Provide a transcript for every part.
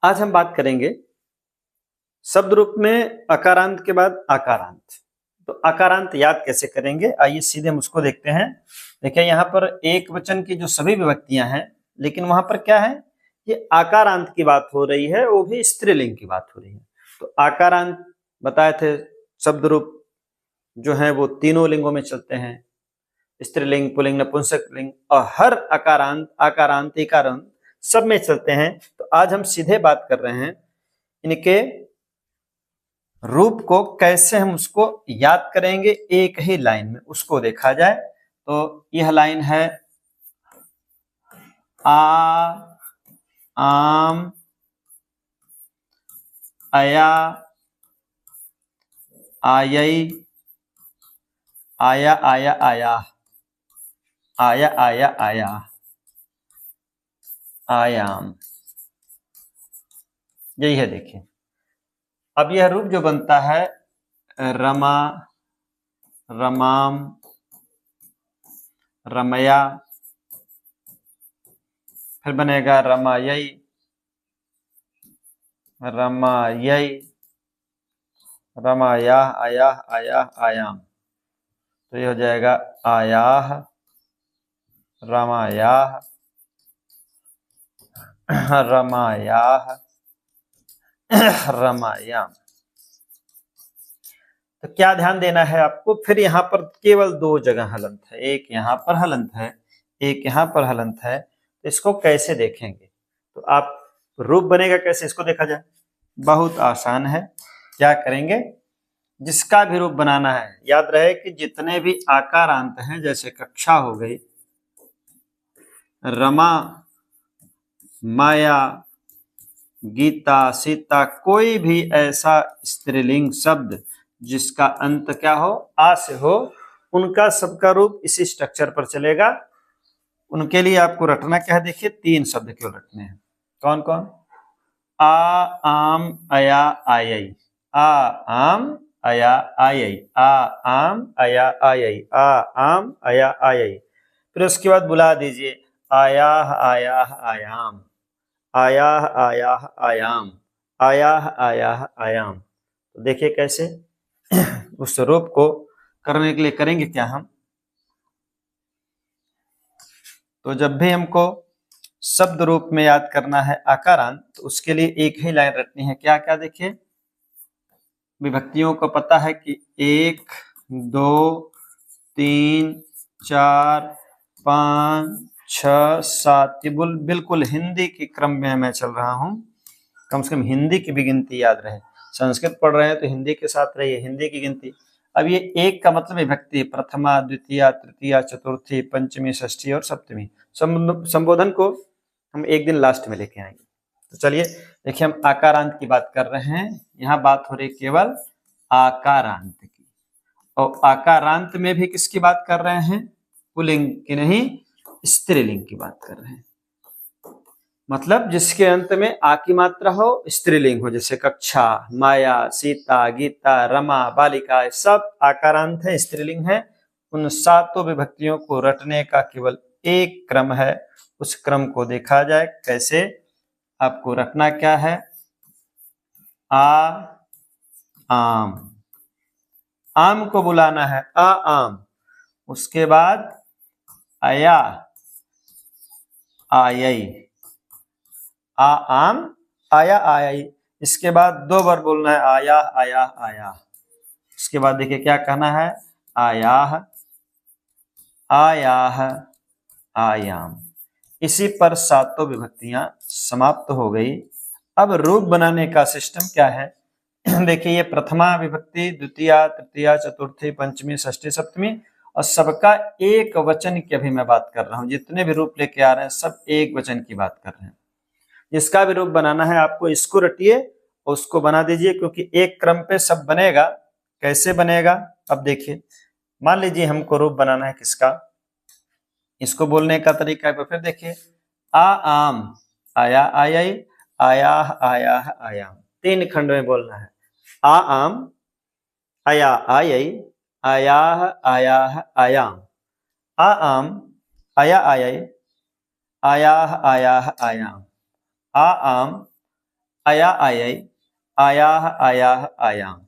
आज हम बात करेंगे शब्द रूप में अकारांत के बाद आकारांत। तो आकारांत याद कैसे करेंगे, आइए सीधे हम उसको देखते हैं। देखिए यहाँ पर एक वचन की जो सभी विभक्तियां हैं, लेकिन वहां पर क्या है, ये आकारांत की बात हो रही है, वो भी स्त्रीलिंग की बात हो रही है। तो आकारांत बताए थे, शब्द रूप जो है वो तीनों लिंगों में चलते हैं, स्त्रीलिंग, पुल्लिंग, नपुंसक लिंग, और हर आकारांत, आकारांत, इकारांत सब में चलते हैं। तो आज हम सीधे बात कर रहे हैं इनके रूप को कैसे हम उसको याद करेंगे एक ही लाइन में, उसको देखा जाए। तो यह लाइन है आ, आम, अया, आयई, आया आया आया, आया आया आया, आयाम। यही है। देखिए अब यह रूप जो बनता है रमा, रमाम, रमया, फिर बनेगा रमायई, रमायई, रमाया, आया आया, आयाम। तो ये हो जाएगा आयाह, रमायाह, रमायाह, रमायाम। तो क्या ध्यान देना है आपको, फिर यहाँ पर केवल दो जगह हलंत है, एक यहाँ पर हलंत है, एक यहाँ पर हलंत है। तो इसको कैसे देखेंगे, तो आप रूप बनेगा कैसे इसको देखा जाए। बहुत आसान है। क्या करेंगे, जिसका भी रूप बनाना है, याद रहे कि जितने भी आकारांत हैं, जैसे कक्षा हो गई, रमा, माया, गीता, सीता, कोई भी ऐसा स्त्रीलिंग शब्द जिसका अंत क्या हो, आ से हो, उनका सबका रूप इसी स्ट्रक्चर पर चलेगा। उनके लिए आपको रटना क्या है, देखिए तीन शब्द क्यों रटने हैं। कौन कौन, आ, आम, अया, आयई, आ, आम, अया, आयई, आ, आम, अया, आयई, आ, आम, अया, आयई। फिर उसके बाद बुला दीजिए आयाह, आयाह, आयाम, आयाह, आयाह, आयाम, आयाह, आयाह, आयाम। तो देखिए कैसे उस रूप को करने के लिए करेंगे क्या हम। तो जब भी हमको शब्द रूप में याद करना है आकारांत, तो उसके लिए एक ही लाइन रटनी है। क्या क्या, देखिए विभक्तियों को पता है कि 1, 2, 3, 4, 5, 6, 7, ये बिल्कुल हिंदी के क्रम में मैं चल रहा हूं। कम से कम हिंदी की भी गिनती याद रहे। संस्कृत पढ़ रहे हैं तो हिंदी के साथ रहिए, हिंदी की गिनती। अब ये एक का मतलब विभक्ति, प्रथमा, द्वितीय, तृतीया, चतुर्थी, पंचमी, षष्ठी और सप्तमी। संबोधन को हम एक दिन लास्ट में लेके आएंगे। तो चलिए देखिए, हम आकारांत की बात कर रहे हैं। यहाँ बात हो रही केवल आकारांत की, और आकारांत में भी किसकी बात कर रहे हैं, पुल्लिंग की नहीं, स्त्रीलिंग की बात कर रहे हैं। मतलब जिसके अंत में आ की मात्रा हो, स्त्रीलिंग हो, जैसे कक्षा, माया, सीता, गीता, रमा, बालिका, सब आकारांत है, स्त्रीलिंग है। उन सातों विभक्तियों को रटने का केवल एक क्रम है। उस क्रम को देखा जाए कैसे। आपको रखना क्या है, आ, आम, आम को बुलाना है आ, आम। उसके बाद अया, आयई, आ, आम, आया, आयई। इसके बाद दो बार बोलना है आया, आया, आया। उसके बाद देखिए क्या कहना है, आयाह, आयाह, आयाम। इसी पर सातों विभक्तियां समाप्त हो गई। अब रूप बनाने का सिस्टम क्या है देखिए, ये प्रथमा विभक्ति, द्वितीय, तृतीय, चतुर्थी, पंचमी, षष्ठी, सप्तमी, और सबका एक वचन की अभी मैं बात कर रहा हूं। जितने भी रूप लेके आ रहे हैं सब एक वचन की बात कर रहे हैं। जिसका भी रूप बनाना है आपको इसको रटिए और उसको बना दीजिए, क्योंकि एक क्रम पे सब बनेगा। कैसे बनेगा, अब देखिए, मान लीजिए हमको रूप बनाना है किसका, इसको बोलने का तरीका है। फिर देखिए, आ, आम, आया, आयई, आयाह, आयाह, आयाम। तीन खंड में बोलना है। आ, आम, अया, आयई, आयाह, आयाह, आयाम। आ, आम, अया, आयई, आयाह, आयाह, आयाम। आ, आम, अया आयै, आयाह आयाह आयाम।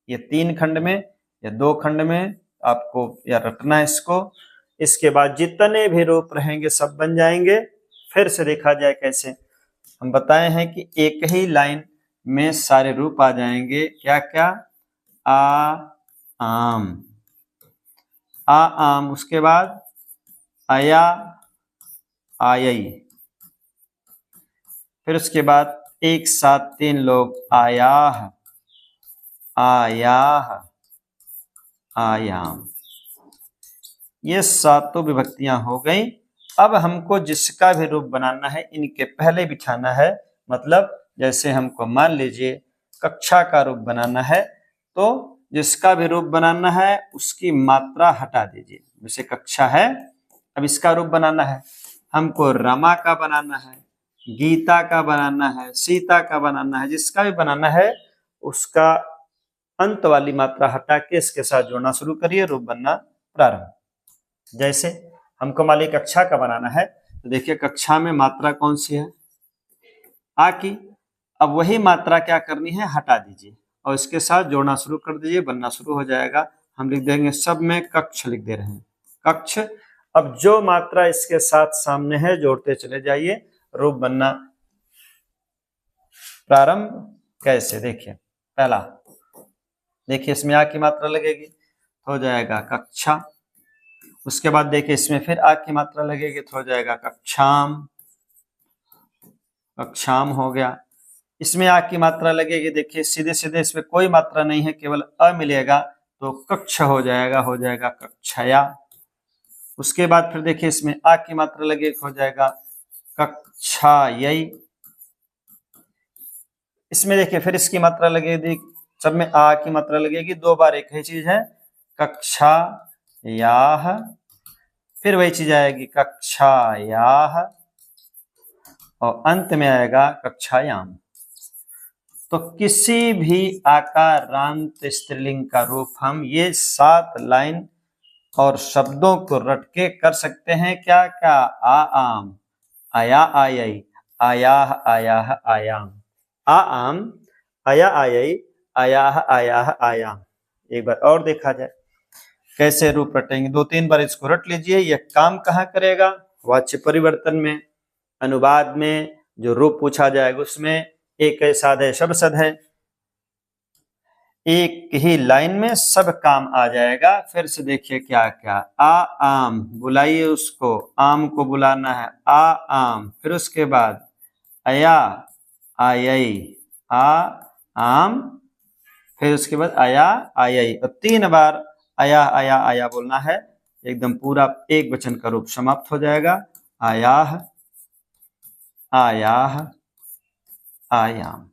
ये 3 खंड में या 2 खंड में आपको या रटना है इसको। इसके बाद जितने भी रूप रहेंगे सब बन जाएंगे। फिर से देखा जाए कैसे। हम बताए हैं कि एक ही लाइन में सारे रूप आ जाएंगे। क्या क्या? आ आम, आ आम, उसके बाद अया आयई, फिर उसके बाद एक साथ 3 लोग आयाह आयाह आयाम। ये 7 विभक्तियां हो गई। अब हमको जिसका भी रूप बनाना है इनके पहले बिठाना है। मतलब जैसे हमको मान लीजिए कक्षा का रूप बनाना है, तो जिसका भी रूप बनाना है उसकी मात्रा हटा दीजिए। जैसे कक्षा है, अब इसका रूप बनाना है, हमको रमा का बनाना है, गीता का बनाना है, सीता का बनाना है। जिसका भी बनाना है उसका अंत वाली मात्रा हटा के इसके साथ जोड़ना शुरू करिए, रूप बनना प्रारंभ। जैसे हमको मान लीजिए कक्षा का बनाना है, तो देखिए कक्षा में मात्रा कौन सी है? आ की। अब वही मात्रा क्या करनी है? हटा दीजिए और इसके साथ जोड़ना शुरू कर दीजिए, बनना शुरू हो जाएगा। हम लिख देंगे, सब में कक्ष लिख दे रहे हैं, कक्ष। अब जो मात्रा इसके साथ सामने है जोड़ते चले जाइए, रूप बनना प्रारंभ। कैसे? देखिए पहला, देखिए इसमें आ की मात्रा लगेगी, हो जाएगा कक्षा। उसके बाद देखिए इसमें फिर आ की मात्रा लगेगी तो हो जाएगा कक्षाम, कक्षाम हो गया। इसमें आ की मात्रा लगेगी, देखिए सीधे सीधे इसमें कोई मात्रा नहीं है, केवल अ मिलेगा तो कक्ष हो जाएगा कक्षया। उसके बाद फिर देखिए इसमें आ की मात्रा लगेगी, हो जाएगा कक्षायई। इसमें देखिए फिर इसकी मात्रा लगेगी, सब में आ की मात्रा लगेगी, 2 बार एक ही चीज है, कक्षायाह। फिर वही चीज आएगी कक्षायाह और अंत में आएगा कक्षायाम। तो किसी भी आकारांत स्त्रीलिंग का रूप हम ये 7 लाइन और शब्दों को रट के कर सकते हैं। क्या क्या? आ आम, आया आयई, आयाह आयाह आयाम, आ आम, आया आयई, आयाह आयाह आयाम। एक बार और देखा जाए कैसे रूप रटेंगे। 2-3 बार इसको रट लीजिए। यह काम कहाँ करेगा? वाच्य परिवर्तन में, अनुवाद में जो रूप पूछा जाएगा उसमें। एक साधे शब्द सद है, एक ही लाइन में सब काम आ जाएगा। फिर से देखिए क्या क्या, आ आम, बुलाइए उसको, आम को बुलाना है, आ आम। फिर उसके बाद अया आयई, आ आम। फिर उसके बाद अया आयई, और 3 बार अया आया आया बोलना है। एकदम पूरा एक वचन का रूप समाप्त हो जाएगा। आयाह आयाह आयाम।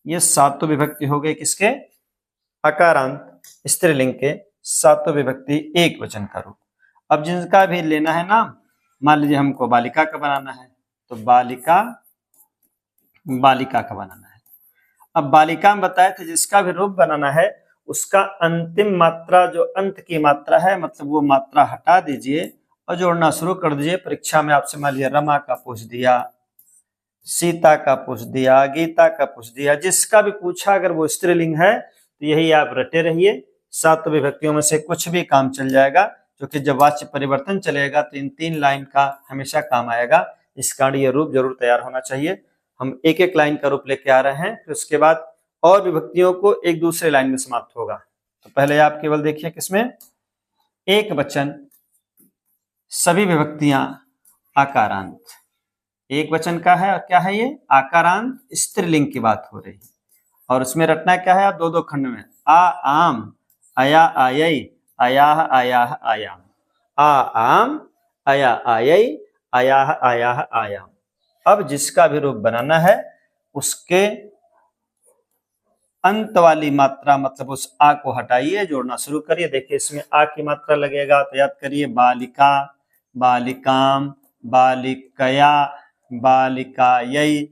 ये 7 विभक्ति हो गए किसके? अकारांत स्त्रीलिंग के 7 विभक्ति एक वचन का रूप। अब जिनका भी लेना है नाम, मान लीजिए हमको बालिका का बनाना है, तो बालिका, बालिका का बनाना है। अब बालिका में बताए थे जिसका भी रूप बनाना है उसका अंतिम मात्रा, जो अंत की मात्रा है, मतलब वो मात्रा हटा दीजिए और जोड़ना शुरू कर दीजिए। परीक्षा में आपसे मान लीजिए रमा का पूछ दिया, सीता का पूछ दिया, गीता का पूछ दिया, जिसका भी पूछा अगर वो स्त्रीलिंग है तो यही आप रटे रहिए। 7 विभक्तियों में से कुछ भी काम चल जाएगा, क्योंकि जब वाच्य परिवर्तन चलेगा तो इन 3 लाइन का हमेशा काम आएगा। इस कारण ये रूप जरूर तैयार होना चाहिए। हम एक एक लाइन का रूप लेके आ रहे हैं, फिर उसके बाद और विभक्तियों को एक दूसरे लाइन में समाप्त होगा। तो पहले आप केवल देखिए किसमें, एक वचन, सभी विभक्तियां आकारांत, एक वचन का है। और क्या है ये? आकारांत स्त्रीलिंग की बात हो रही है। और उसमें रटना क्या है? आप 2-2 खंड में, आ आम, अया आयई, अयाह आयाह आयाम, आ आम, अया आयई, अयाह आयाह आयाम। अब जिसका भी रूप बनाना है उसके अंत वाली मात्रा, मतलब उस आ को हटाइए, जोड़ना शुरू करिए। देखिए इसमें आ की मात्रा लगेगा तो याद करिए, बालिका, बालिकाम, बालिकया, बालिकायै,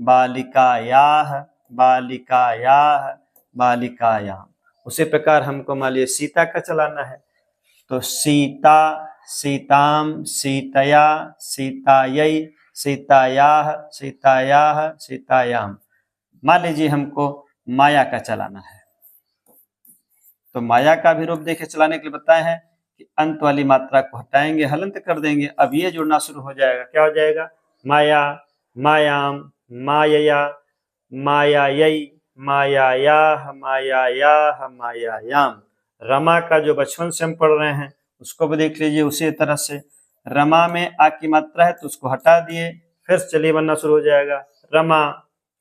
बालिकायाह, बालिकायाह, बालिकायाम। उसी प्रकार हमको मान लीजिए सीता का चलाना है, तो सीता, सीताम, सीतया, सीतायै, सीतायाः, सीतायाः, सीतायाम। मान लीजिए हमको माया का चलाना है, तो माया का भी रूप देखे चलाने के लिए बताए हैं कि अंत वाली मात्रा को हटाएंगे, हलंत कर देंगे। अब ये जुड़ना शुरू हो जाएगा, क्या हो जाएगा? माया, मायाम, मायया, मायायै, मायायाः, मायायाः, मायायाम। रमा का जो बचपन से हम पढ़ रहे हैं उसको भी देख लीजिए उसी तरह से। रमा में आ की मात्रा है तो उसको हटा दिए, फिर चलिए बनना शुरू हो जाएगा। रमा,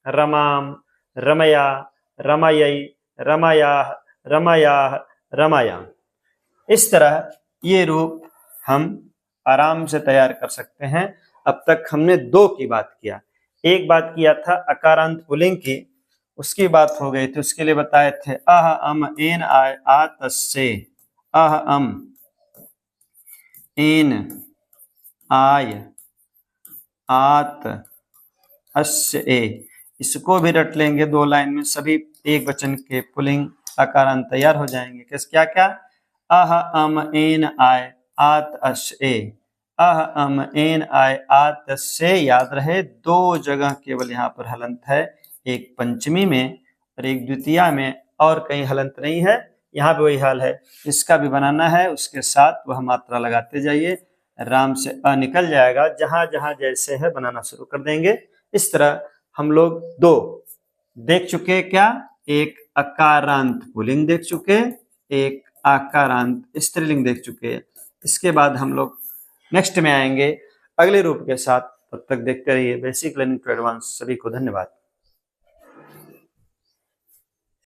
रमाम, रमया, रमायै, रमायाः, रमायाः, रमायाम। इस तरह ये रूप हम आराम से तैयार कर सकते हैं। अब तक हमने दो की बात किया, एक बात किया था अकारांत पुल्लिंग की, उसकी बात हो गई थी, उसके लिए बताए थे अह अम N I आतस्से, uh um N I आत अस्य ए। इसको भी रट लेंगे, 2 लाइन में सभी एक वचन के पुल्लिंग आकारांत तैयार हो जाएंगे। किस क्या क्या? अह अम एन आय आत अस्य ए, अह अम एन आय आत अस्य। याद रहे 2 जगह केवल यहाँ पर हलंत है, एक पंचमी में और एक द्वितीया में, और कहीं हलंत नहीं है। यहाँ पे वही हाल है, इसका भी बनाना है, उसके साथ वह मात्रा लगाते जाइए, आराम से अ निकल जाएगा। जहां जहां जैसे है बनाना शुरू कर देंगे। इस तरह हम लोग 2 देख चुके, क्या? एक अकारांत पुल्लिंग देख चुके, एक आकारांत स्त्रीलिंग देख चुके। इसके बाद हम लोग नेक्स्ट में आएंगे अगले रूप के साथ। तब तक देखते रहिए बेसिक लर्निंग टू एडवांस। सभी को धन्यवाद।